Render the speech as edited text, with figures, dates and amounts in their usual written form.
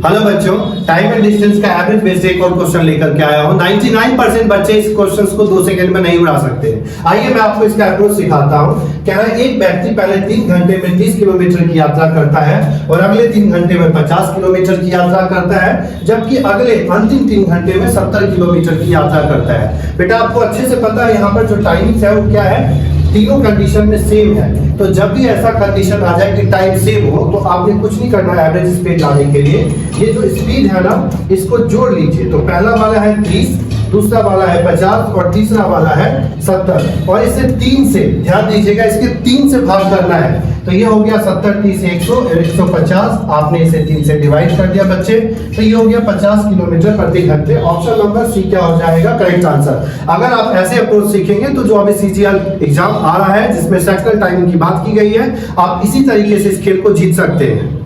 Hello बच्चों, time and distance का average based एक और क्वेश्चन लेकर के आया हूं। 99% बच्चे इस क्वेश्चंस को 2 सेकंड में नहीं उड़ा सकते। आइए मैं आपको इसका अप्रोच सिखाता हूं। कह रहा है एक व्यक्ति पहले 3 घंटे में 30 किलोमीटर की यात्रा करता है और अगले 3 घंटे में 50 किलोमीटर की यात्रा करता है, जबकि अगले अंतिम 3 घंटे में 70 किलोमीटर की यात्रा करता है। बेटा आपको अच्छे से पता है यहाँ पर जो टाइमिंग है वो क्या है, तीनों कंडीशन में सेम है। तो जब भी ऐसा कंडीशन आ जाए कि टाइम सेम हो तो आपने कुछ नहीं करना है एवरेज स्पीड लाने के लिए। ये जो स्पीड है ना, इसको जोड़ लीजिए। तो पहला वाला है 30, दूसरा वाला है 50 और तीसरा वाला है 70। और इसे 3 से, ध्यान दीजिएगा, इसके 3 से भाग करना है। तो ये हो गया 70, 30, 100, 150। आपने इसे 3 से डिवाइड कर दिया बच्चे, तो ये हो गया 50 किलोमीटर प्रति घंटे। ऑप्शन नंबर सी क्या हो जाएगा करेक्ट आंसर। अगर आप ऐसे अप्रोच सीखेंगे तो जो अभी सीजीएल एग्जाम आ रहा है जिसमें सेक्टर टाइमिंग की बात की गई है, आप इसी तरीके से इस खेल को जीत सकते हैं।